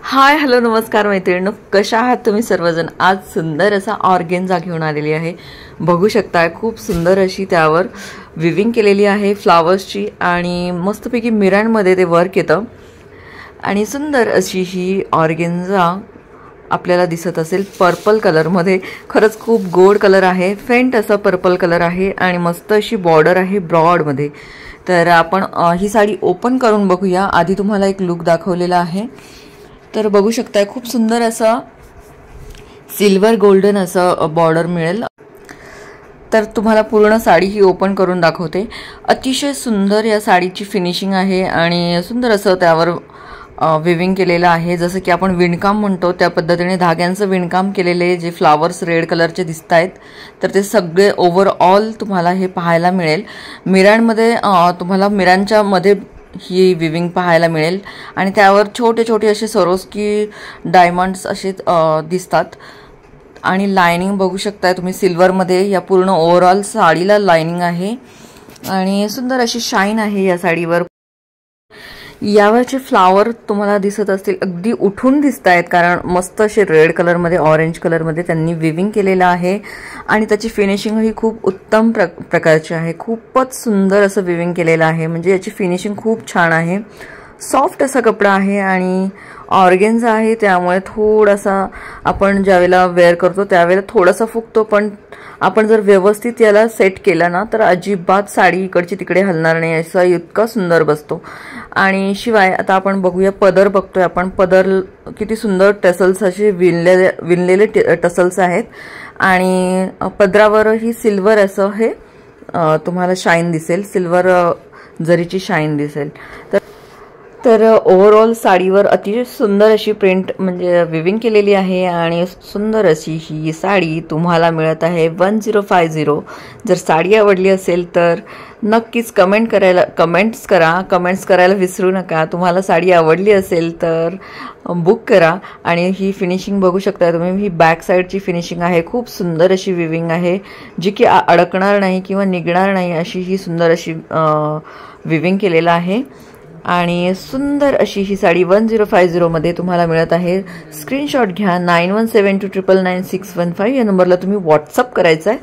Hi hello नमस्कार मैत्रिणींनो, कशा आहात तुम्ही सर्वजण। आज सुंदर असा ऑर्गेन्झा घेऊन आलेली आहे। बघू शकता खूप सुंदर अशी त्यावर विविंग केलेली आहे फ्लावर्सची आणि मस्तपैकी मिरांमध्ये ते वर्क येतं आणि सुंदर अशी ही ऑर्गेन्झा आपल्याला दिसत असेल पर्पल कलरमध्ये। खरंच खूप गोड कलर आहे, फेंट असा पर्पल कलर आहे आणि मस्त अशी बॉर्डर आहे ब्रॉडमध्ये। तर आपण ही साडी ओपन करून बघूया। आधी तुम्हाला एक लुक दाखवलेला आहे। तर बघू शकताय खूप सुंदर असा सिल्वर गोल्डन असं बॉर्डर मिळेल। तर तुम्हाला पूर्ण साडी ही ओपन करून दाखवते। अतिशय सुंदर या साडीची फिनिशिंग आहे आणि सुंदर असं त्यावर विविंग केलेलं आहे, जसं की आपण विणकाम म्हणतो त्या पद्धतीने धाग्यांचं विणकाम केलेले जे फ्लावर्स रेड कलरचे दिसतायत, तर ते सगळे ओव्हरऑल तुम्हाला हे पाहायला मिळेल। मिरांमध्ये तुम्हाला मिरांच्या मध्ये ही विविंग पाहायला मिळेल आणि त्यावर छोटे छोटे असे सरोस्की डायमंड्स असे दिसतात आणि लाइनिंग बघू शकताय तुम्ही सिल्वरमध्ये। या पूर्ण ओव्हरऑल साडीला लाइनिंग आहे आणि सुंदर अशी शाईन आहे या साडीवर। यावरचे फ्लावर तुम्हाला दिसत असतील अगदी उठून दिसतायत, कारण मस्त असे रेड कलरमध्ये ऑरेंज कलरमध्ये त्यांनी विविंग केलेलं आहे आणि त्याची फिनिशिंग ही खूप उत्तम प्रकारची आहे। खूपच सुंदर असं विविंग केलेलं आहे, म्हणजे याची फिनिशिंग खूप छान आहे। सॉफ्ट असा कपडा आहे आणि ऑर्गेन्झा आहे, त्यामुळे थोडासा आपण ज्यावेळेला वेअर करतो त्यावेळेला थोडासा फुगतो, पण आपण जर व्यवस्थित याला सेट केला ना तर अजिबात साडी इकडची तिकडे हलणार नाही, असा इतका सुंदर बसतो। आणि शिवाय आता आपण बघूया पदर बघतोय आपण। पदर किती सुंदर टसल्स असे विणलेले टसल्स आहेत आणि पदरावर ही सिल्वर असं हे तुम्हाला शाईन दिसेल, सिल्वर जरीची शाईन दिसेल। तर ओव्हरऑल साडीवर अतिशय सुंदर अशी प्रिंट म्हणजे विविंग केलेली आहे आणि सुंदर अशी ही साडी तुम्हाला मिळत आहे 1050। जर साडी आवडली असेल तर नक्कीच कमेंट्स करायला विसरू नका। तुम्हाला साडी आवडली असेल तर बुक करा। आणि ही फिनिशिंग बघू शकता तुम्ही, ही बॅक साईडची फिनिशिंग आहे। खूप सुंदर अशी विविंग आहे, जी की अडकणार नाही किंवा निघणार नाही अशी ही सुंदर अशी विविंग केलेलं आहे आणि सुंदर अशी ही साडी 1050 मध्ये तुम्हाला मिळत आहे। स्क्रीनशॉट घ्या, 9172999615 या नंबरला तुम्ही व्हॉट्सअप करायचा आहे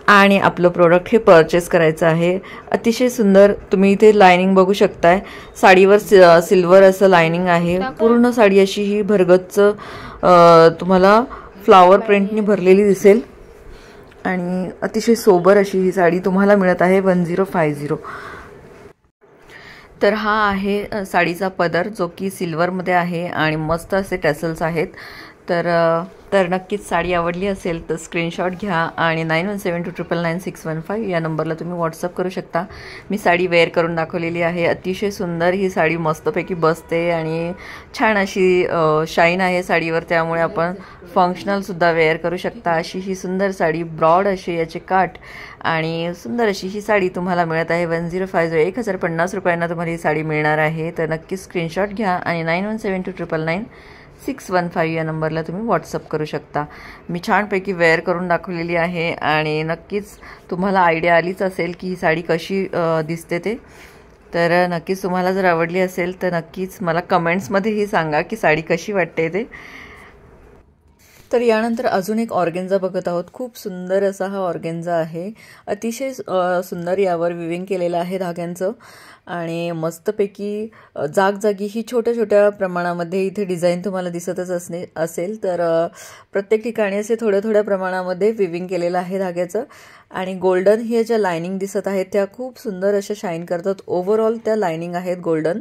आणि आपलं प्रोडक्ट हे परचेस करायचं आहे। अतिशय सुंदर तुम्ही इथे लाइनिंग बघू शकताय, साडीवर सिल्वर असं लाइनिंग आहे। पूर्ण साडी अशी ही भरगच्च तुम्हाला फ्लावर प्रिंटनी भरलेली दिसेल आणि अतिशय सोबर अशी ही साडी तुम्हाला मिळत आहे 1050। तर हा आहे साडीचा पदर, जो की सिल्वरमध्ये आहे आणि मस्त असे टॅसल्स आहेत। तर नक्कीच साडी आवडली असेल तर स्क्रीनशॉट घ्या आणि 9172999615 या नंबरला तुम्ही व्हॉट्सअप करू शकता। मी साडी वेअर करून दाखवलेली आहे। अतिशय सुंदर ही साडी मस्तपैकी बसते आणि छान अशी शाईन आहे साडीवर, त्यामुळे आपण फंक्शनलसुद्धा वेअर करू शकता। अशी ही सुंदर साडी, ब्रॉड अशी याचे काठ आणि सुंदर अशी ही साडी तुम्हाला मिळत आहे 1050। 1050 रुपयांना तुम्हाला ही साडी मिळणार आहे। तर नक्कीच स्क्रीनशॉट घ्या आणि 9172999615 या नंबरला तुम्ही व्हॉट्सअप करू शकता। मी छानपैकी वेअर करून दाखवलेली आहे आणि नक्कीच तुम्हाला आयडिया आलीच असेल की ही साडी कशी दिसते ते। तर नक्कीच तुम्हाला जर आवडली असेल तर नक्कीच मला कमेंट्समध्येही सांगा की साडी कशी वाटते ते। तर यानंतर अजून एक ऑर्गेन्झा बघत आहोत। खूप सुंदर असा हा ऑर्गेन्झा आहे। अतिशय सुंदर यावर विविंग केलेलं आहे धाग्यांचं आणि मस्तपैकी जागजागी ही छोट्या छोट्या प्रमाणामध्ये इथे डिझाईन तुम्हाला दिसतच असेल। तर प्रत्येक ठिकाणी असे थोड्या थोड्या प्रमाणामध्ये विविंग केलेलं आहे धाग्याचं आणि गोल्डन हे ज्या लाइनिंग दिसत आहेत त्या खूप सुंदर अशा शाईन करतात। ओव्हरऑल त्या लाइनिंग आहेत गोल्डन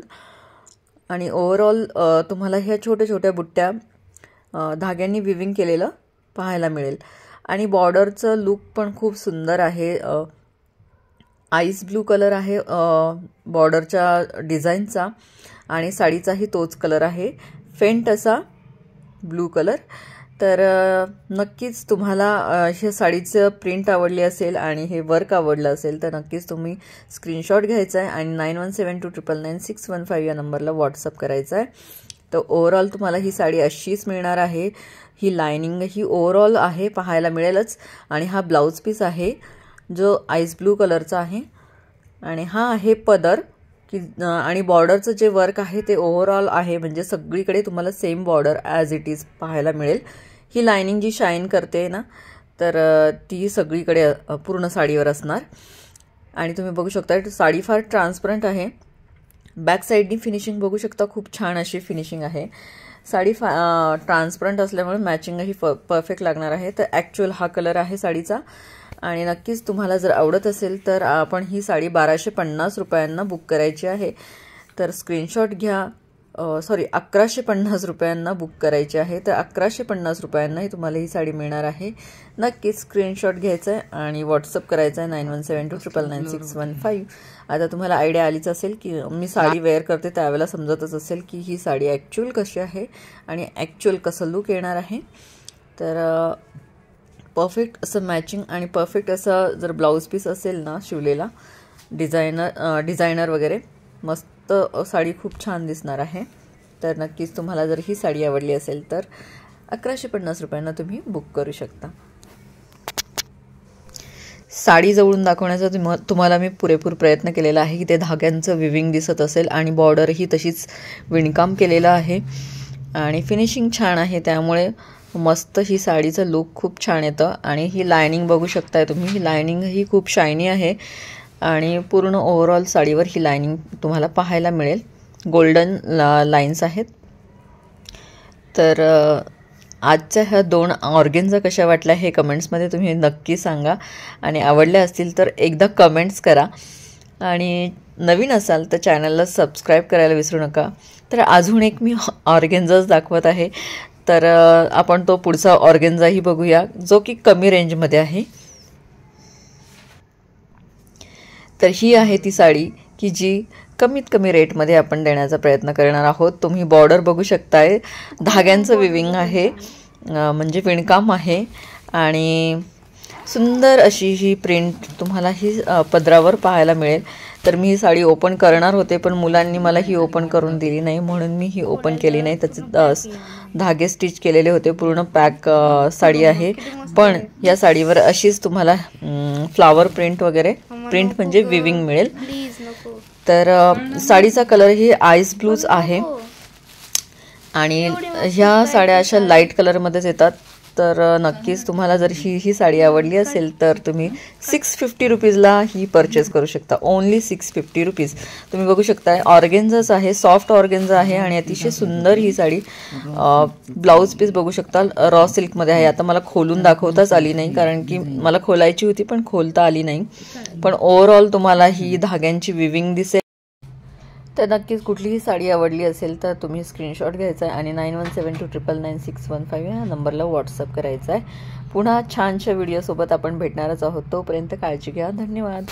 आणि ओव्हरऑल तुम्हाला ह्या छोट्या छोट्या बुट्ट्या धाग्यांनी विविंग केलेलं पाहायला मिळेल आणि बॉर्डरचं लुक पण खूप सुंदर आहे। आईस ब्लू कलर आहे बॉर्डरच्या डिझाईनचा आणि साडीचाही तोच कलर आहे, फेंट असा ब्लू कलर। तर नक्कीच तुम्हाला ह्या साडीचं प्रिंट आवडली असेल आणि हे वर्क आवडलं असेल तर नक्कीच तुम्ही स्क्रीनशॉट घ्यायचा आहे आणि 9172999615 या नंबरला व्हॉट्सअप करायचा आहे। तर ओव्हरऑल तुम्हाला ही साडी अशीच मिळणार आहे। ही लाइनिंग ही ओव्हरऑल आहे पाहायला मिळेलच आणि हा ब्लाउज पीस आहे जो आईस ब्लू कलरचा आहे आणि हा आहे पदर की आणि बॉर्डरचं जे वर्क आहे ते ओव्हरऑल आहे, म्हणजे सगळीकडे तुम्हाला same border as it is पाहायला मिळेल. ही लायनिंग जी शाईन करते ना, तर ती सगळीकडे पूर्ण साडीवर असणार. आणि तुम्ही बघू शकता साडी फार ट्रान्सपरंट आहे. बॅक साईडनी फिनिशिंग बघू शकता, खूप छान अशी फिनिशिंग आहे. साडी ट्रान्सपरंट असल्यामुळे मॅचिंगही परफेक्ट लागणार आहे. तर ॲक्च्युअल हा कलर आहे साडीचा. आणि नक्कीच तुम्हाला जर आवडत असेल तर आपण ही साडी 1250 रुपयांना बुक करायची आहे. तर स्क्रीनशॉट घ्या. 1150 रुपयांना बुक करायची आहे. तर 1150 रुपयांनाही तुम्हाला ही साडी मिळणार आहे. नक्कीच स्क्रीनशॉट घ्यायचा आहे आणि व्हॉट्सअप करायचा आहे 9172999615. आता तुम्हाला आयडिया आलीच असेल की मी साडी वेअर करते त्यावेळेला समजतच असेल की ही साडी ॲक्च्युअल कशी आहे आणि ॲक्च्युअल कसं लुक येणार आहे. तर परफेक्ट असं मॅचिंग आणि परफेक्ट असं जर ब्लाऊज पीस असेल ना शिवलेला डिझायनर वगैरे, मस्त साडी खूप छान दिसणार आहे. तर नक्कीच तुम्हाला जर ही साडी आवडली असेल तर 1150 रुपयांना तुम्ही बुक करू शकता. साडी जवळून दाखवण्याचा तुम्हाला मी पुरेपूर प्रयत्न केलेला आहे की ते धाग्यांचं विविंग दिसत असेल आणि बॉर्डरही तशीच विणकाम केलेलं आहे आणि फिनिशिंग छान आहे. त्यामुळे मस्त ही साडीचं लुक खूप छान येतं. आणि ही लायनिंग बघू शकताय तुम्ही, ही लायनिंग ही खूप शायनी आहे आणि पूर्ण ओव्हरऑल साडीवर ही लायनिंग तुम्हाला पाहायला मिळेल. गोल्डन लाईन्स आहेत. तर आजच्या ह्या 2 ऑर्गेन्झा कशा वाटल्या हे कमेंट्समध्ये तुम्ही नक्की सांगा आणि आवडल्या असतील तर एकदा कमेंट्स करा. आणि नवीन असाल तर चॅनलला सबस्क्राईब करायला विसरू नका. तर अजून एक मी ऑर्गेन्झाच दाखवत आहे. तर आपण तो पुढचा ऑर्गेन्झाही बघूया जो की कमी रेंजमध्ये आहे. तर ही आहे ती साडी की जी कमीत कमी रेटमध्ये आपण देण्याचा प्रयत्न करणार आहोत. तुम्ही बॉर्डर बघू शकताय, धाग्यांचं विविंग आहे, म्हणजे विणकाम आहे आणि सुंदर अशी ही प्रिंट तुम्हाला ही पदरावर पाहायला मिळेल. तर मी ही साडी ओपन करणार होते पण मुलांनी मला ही ओपन करून दिली नाही म्हणून मी ही ओपन केली नाही. त्याचे धागे स्टिच केलेले होते. पूर्ण पॅक साडी आहे पण या साडीवर अशीच तुम्हाला फ्लावर प्रिंट वगैरे प्रिंट म्हणजे विविंग मिळेल. तर साडीचा कलर ही आईस ब्लूज आहे आणि ह्या साड्या अशा लाईट कलरमध्येच येतात. तर नक्कीच तुम्हाला जर ही साडी आवडली असेल तर तुम्ही 650 रुपीजला ही परचेस करू शकता. Only 650 rupees. तुम्ही बघू शकता ऑर्गेन्झाच आहे, सॉफ्ट ऑर्गेन्झा आहे आणि अतिशय सुंदर ही साडी. ब्लाऊज पीस बघू शकता रॉ सिल्कमध्ये आहे. आता मला खोलून दाखवताच आली नाही कारण की मला खोलायची होती पण खोलता आली नाही. पण ओव्हरऑल तुम्हाला ही धाग्यांची विविंग दिसेल. तर नक्कीच कुठलीही साडी आवडली असेल तर तुम्ही स्क्रीनशॉट घ्यायचा आहे आणि 9172999615 ह्या नंबरला व्हॉट्सअप करायचा आहे. पुन्हा छानशा व्हिडिओसोबत आपण भेटणारच आहोत. तोपर्यंत काळजी घ्या. धन्यवाद.